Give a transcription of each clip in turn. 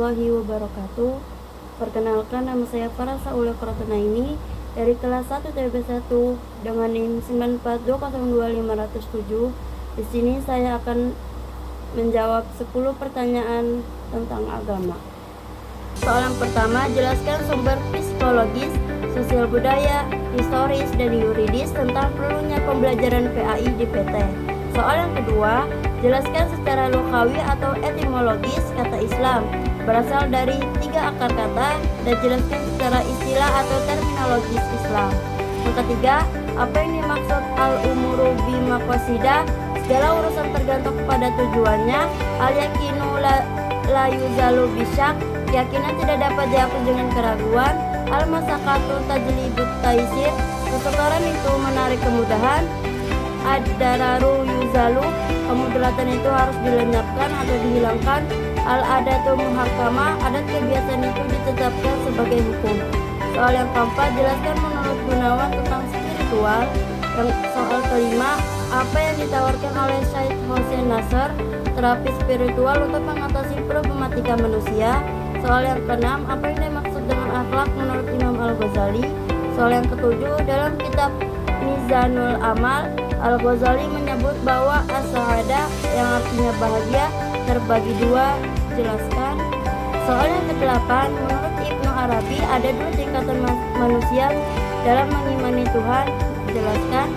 warahmatullahi wabarakatuh. Perkenalkan, nama saya Farah Saula Krotona ini dari kelas 1 TB1 dengan NIM 942025507. Di sini saya akan menjawab 10 pertanyaan tentang agama. Soalan pertama, jelaskan sumber psikologis, sosial budaya, historis, dan yuridis tentang perlunya pembelajaran PAI di PT. Soalan kedua, jelaskan secara lokawi atau etimologis kata Islam berasal dari 3 akar kata dan jelaskan secara istilah atau terminologis Islam. Yang ketiga, apa yang dimaksud al-umuru bimaqasidah? Segala urusan tergantung kepada tujuannya. Al-yakinu la yuzalu bisyak, keyakinan tidak dapat dihapus dengan keraguan. Al-masakatu tajlibut taisir, kesukaran itu menarik kemudahan. Ad-dararu yuzalu, kemudaratan itu harus dilenyapkan atau dihilangkan. Al-adatu muhakkamah, adat kebiasaan itu ditetapkan sebagai hukum. Soal yang keempat, jelaskan menurut Gunawan tentang spiritual. Yang soal kelima, apa yang ditawarkan oleh Syed Hossein Nasr, terapi spiritual untuk mengatasi problematika manusia. Soal yang keenam, apa yang dimaksud dengan akhlak menurut Imam Al-Ghazali. Soal yang ketujuh, dalam kitab Mizanul Amal, Al-Ghazali menyebut bahwa as-sa'adah yang artinya bahagia terbagi dua. Jelaskan. Soal yang ke-8, menurut Ibnu Arabi ada 2 tingkatan manusia dalam mengimani Tuhan. Jelaskan.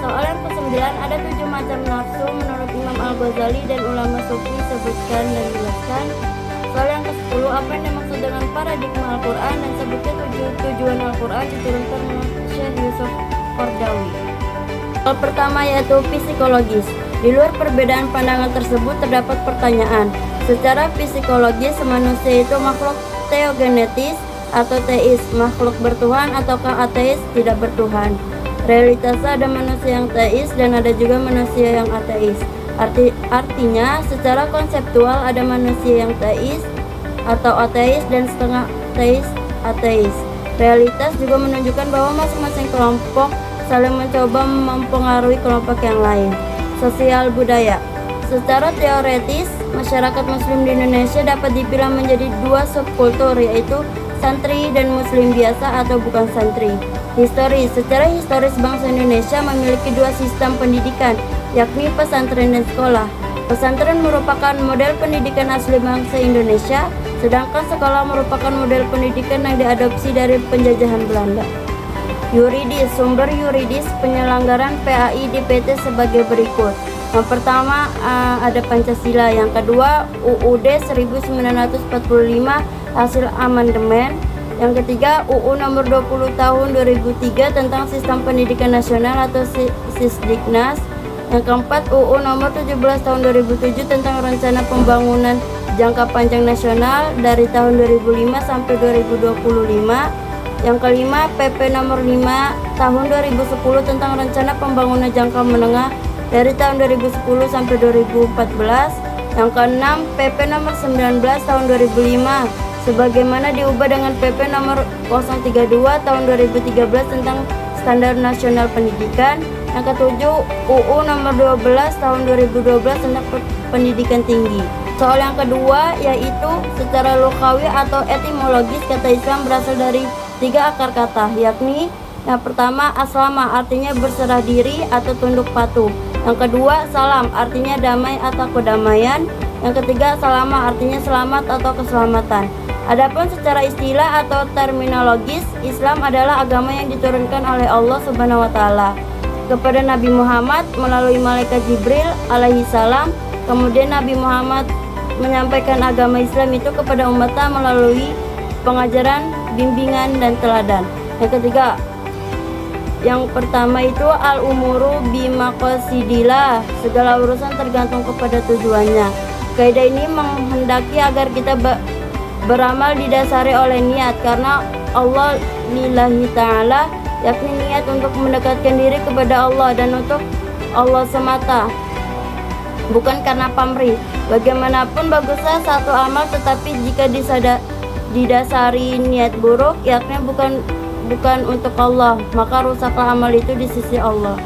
Soal yang ke-9, ada 7 macam nafsu menurut Imam Al-Ghazali dan ulama sufi. Sebutkan dan jelaskan. Soal yang ke-10, apa yang dimaksud dengan paradigma Al-Quran dan sebutkan tujuan Al-Quran diturunkan menurut Syekh Yusuf Qaradawi. Soal pertama yaitu psikologis. Di luar perbedaan pandangan tersebut terdapat pertanyaan. Secara psikologis, manusia itu makhluk teogenetis atau teis, makhluk bertuhan ataukah ateis tidak bertuhan. Realitasnya ada manusia yang teis dan ada juga manusia yang ateis. Artinya secara konseptual ada manusia yang teis atau ateis dan setengah teis ateis. Realitas juga menunjukkan bahwa masing-masing kelompok saling mencoba mempengaruhi kelompok yang lain. Sosial budaya. Secara teoretis, masyarakat muslim di Indonesia dapat dipilah menjadi 2 subkultur, yaitu santri dan muslim biasa atau bukan santri. Historis. Secara historis bangsa Indonesia memiliki 2 sistem pendidikan, yakni pesantren dan sekolah. Pesantren merupakan model pendidikan asli bangsa Indonesia, sedangkan sekolah merupakan model pendidikan yang diadopsi dari penjajahan Belanda. Yuridis. Sumber yuridis penyelenggaraan PAI di PT sebagai berikut. Yang pertama ada Pancasila, yang kedua UUD 1945 hasil amandemen, yang ketiga UU nomor 20 tahun 2003 tentang sistem pendidikan nasional atau Sisdiknas, yang keempat UU nomor 17 tahun 2007 tentang rencana pembangunan jangka panjang nasional dari tahun 2005 sampai 2025. Yang kelima, PP nomor 5 tahun 2010 tentang rencana pembangunan jangka menengah dari tahun 2010 sampai 2014. Yang keenam, PP nomor 19 tahun 2005 sebagaimana diubah dengan PP nomor 032 tahun 2013 tentang standar nasional pendidikan. Yang ketujuh, UU nomor 12 tahun 2012 tentang pendidikan tinggi. Soal yang kedua yaitu secara lokawi atau etimologis kata Islam berasal dari 3 akar kata, yakni yang pertama aslama artinya berserah diri atau tunduk patuh. Yang kedua salam artinya damai atau kedamaian. Yang ketiga salama artinya selamat atau keselamatan. Adapun secara istilah atau terminologis, Islam adalah agama yang diturunkan oleh Allah Subhanahu wa taala kepada Nabi Muhammad melalui malaikat Jibril alaihi salam. Kemudian Nabi Muhammad menyampaikan agama Islam itu kepada umatnya melalui pengajaran, bimbingan, dan teladan. Yang ketiga, yang pertama itu al-umuru bimaqasidillah, segala urusan tergantung kepada tujuannya. Kaidah ini menghendaki agar kita beramal didasari oleh niat, karena Allah lillahi ta'ala, yakni niat untuk mendekatkan diri kepada Allah dan untuk Allah semata, bukan karena pamrih. Bagaimanapun bagusnya satu amal, tetapi jika didasari niat buruk, yakni bukan untuk Allah, maka rusaklah amal itu di sisi Allah.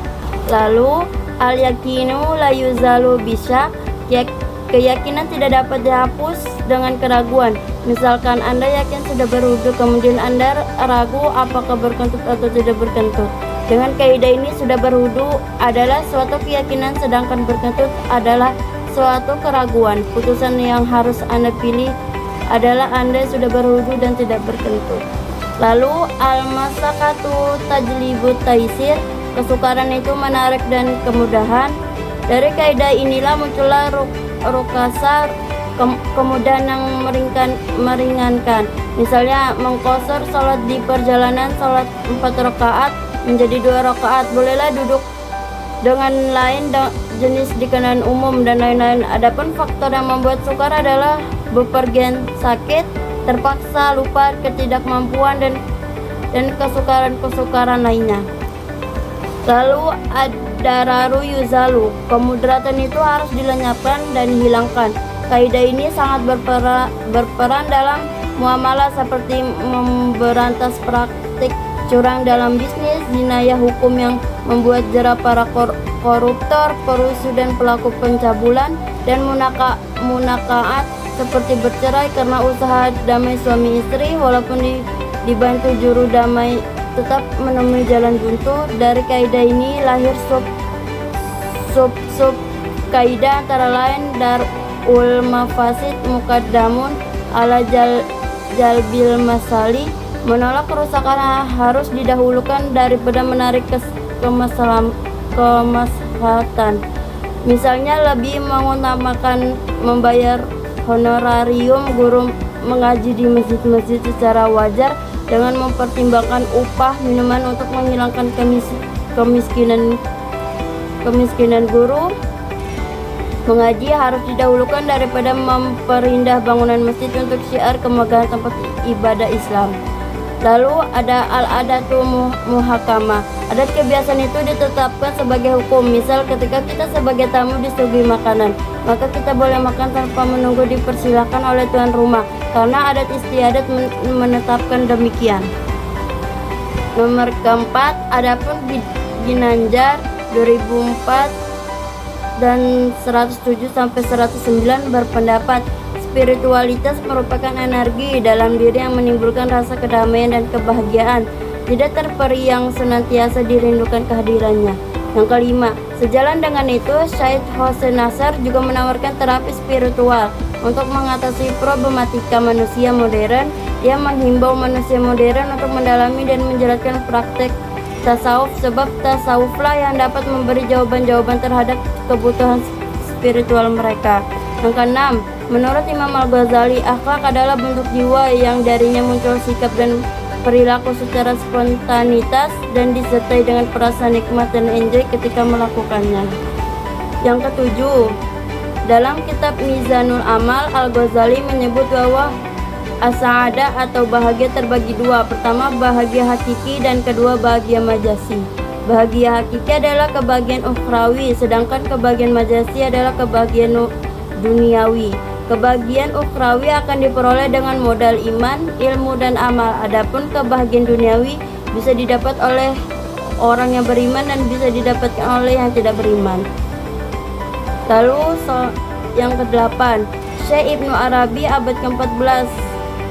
Lalu al-yakinu la yuzalu bisyak, Keyakinan tidak dapat dihapus dengan keraguan. Misalkan Anda yakin sudah berwudu, kemudian Anda ragu apakah berkentut atau tidak berkentut. Dengan kaidah ini, sudah berwudu adalah suatu keyakinan, sedangkan berkentut adalah suatu keraguan. Putusan yang harus Anda pilih adalah Anda sudah berwudu dan tidak berkentut. Lalu al-masakatu tajlibut taisir, kesukaran itu menarik dan kemudahan. Dari kaidah inilah muncullah rukasa, kemudahan yang meringankan. Misalnya mengqashar salat di perjalanan, salat 4 rakaat menjadi 2 rakaat. Bolehlah duduk dengan lain jenis di kendaraan umum dan lain-lain. Adapun faktor yang membuat sukar adalah bepergian, sakit, terpaksa, lupa, ketidakmampuan dan kesukaran-kesukaran lainnya. Lalu ad-dararu yuzalu, kemudaratan itu harus dilenyapkan dan dihilangkan. Kaidah ini sangat berperan dalam muamalah, seperti memberantas praktik curang dalam bisnis, jinayah hukum yang membuat jera para koruptor, perusuh dan pelaku pencabulan, dan munakaat seperti bercerai karena usaha damai suami istri walaupun dibantu juru damai tetap menemui jalan buntu. Dari kaidah ini lahir sub kaidah, antara lain darul mafasid muqaddamun ala jalbil masali, menolak kerusakan harus didahulukan daripada menarik kemaslahatan. Misalnya lebih mengutamakan membayar honorarium guru mengaji di masjid-masjid secara wajar dengan mempertimbangkan upah minuman untuk menghilangkan kemiskinan guru mengaji harus didahulukan daripada memperindah bangunan masjid untuk syiar kemegahan tempat ibadah Islam. Lalu ada al-adatu muhakamah. Adat kebiasaan itu ditetapkan sebagai hukum. Misal ketika kita sebagai tamu disuguhi makanan, maka kita boleh makan tanpa menunggu dipersilakan oleh tuan rumah, karena adat istiadat menetapkan demikian. Nomor keempat, adapun Ginanjar 2004 dan 107-109 berpendapat spiritualitas merupakan energi dalam diri yang menimbulkan rasa kedamaian dan kebahagiaan, tidak terperi yang senantiasa dirindukan kehadirannya. Yang kelima, sejalan dengan itu, Syed Hossein Nasr juga menawarkan terapi spiritual untuk mengatasi problematika manusia modern. Dia menghimbau manusia modern untuk mendalami dan menjalankan praktek tasawuf, sebab tasawuflah yang dapat memberi jawaban-jawaban terhadap kebutuhan spiritual mereka. Yang keenam, menurut Imam Al-Ghazali, akhlak adalah bentuk jiwa yang darinya muncul sikap dan perilaku secara spontanitas dan disertai dengan perasaan nikmat dan enjoy ketika melakukannya. Yang ketujuh, dalam kitab Mizanul Amal, Al-Ghazali menyebut bahwa as-sa'adah atau bahagia terbagi dua. Pertama, bahagia hakiki, dan kedua, bahagia majasi. Bahagia hakiki adalah kebahagiaan ukhrawi, sedangkan kebahagiaan majasi adalah kebahagiaan duniawi. Kebahagiaan ukhrawi akan diperoleh dengan modal iman, ilmu, dan amal. Adapun kebahagiaan duniawi bisa didapat oleh orang yang beriman dan bisa didapatkan oleh yang tidak beriman. Lalu yang kedelapan, Syekh Ibnu Arabi abad ke-14,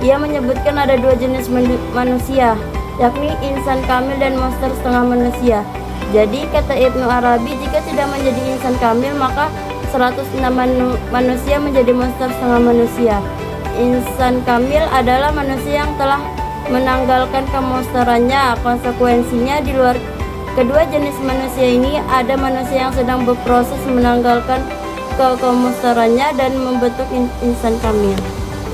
ia menyebutkan ada dua jenis manusia, yakni insan kamil dan monster setengah manusia. Jadi kata Ibnu Arabi, jika tidak menjadi insan kamil maka 106 manusia menjadi monster setengah manusia. Insan kamil adalah manusia yang telah menanggalkan kemonsterannya. Konsekuensinya, di luar kedua jenis manusia ini ada manusia yang sedang berproses menanggalkan kemonsterannya dan membentuk insan kamil.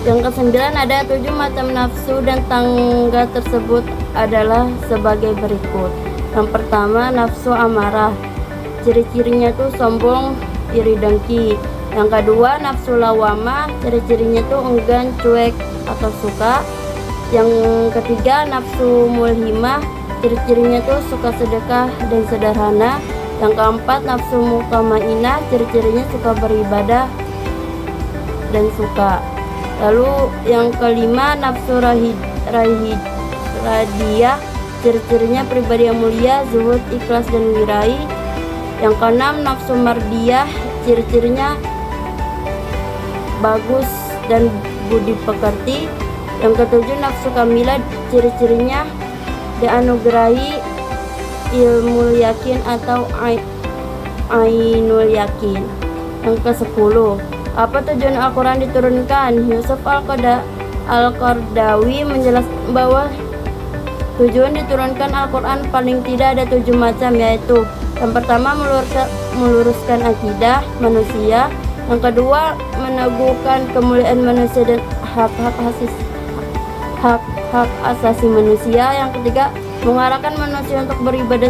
Yang kesembilan, ada 7 macam nafsu dan tangga tersebut adalah sebagai berikut. Yang pertama, nafsu amarah. Ciri-cirinya tuh sombong, iri, dengki. Yang kedua, nafsu lawamah. Ciri-cirinya tuh enggan, cuek, atau suka. Yang ketiga, nafsu mulhimah. Ciri-cirinya tuh suka sedekah dan sederhana. Yang keempat, nafsu mutmainnah. Ciri-cirinya suka beribadah dan suka. Lalu yang kelima, nafsu radiyah. Ciri-cirinya pribadi yang mulia, zuhud, ikhlas, dan wirai. Yang keenam, nafsu mardiyah. Ciri-cirinya bagus dan budi pekerti. Yang ketujuh, nafsu kamilah, ciri-cirinya dianugerahi ilmu yakin atau ainul yakin. Yang ke-10, apa tujuan Al-Quran diturunkan? Yusuf Al-Qardawi menjelaskan bahwa tujuan diturunkan Al-Quran paling tidak ada 7 macam, yaitu yang pertama meluruskan akidah manusia, yang kedua meneguhkan kemuliaan manusia dan hak asasi manusia, yang ketiga mengarahkan manusia untuk beribadah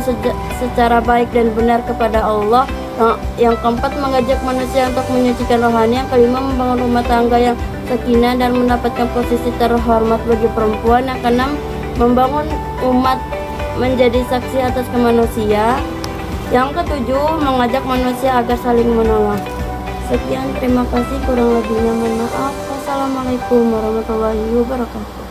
secara baik dan benar kepada Allah, yang keempat mengajak manusia untuk menyucikan rohani, yang kelima membangun rumah tangga yang sakinah dan mendapatkan posisi terhormat bagi perempuan, yang keenam membangun umat menjadi saksi atas kemanusiaan, yang ketujuh mengajak manusia agar saling menolong. Sekian, terima kasih, kurang lebihnya mohon maaf. Wassalamualaikum warahmatullahi wabarakatuh.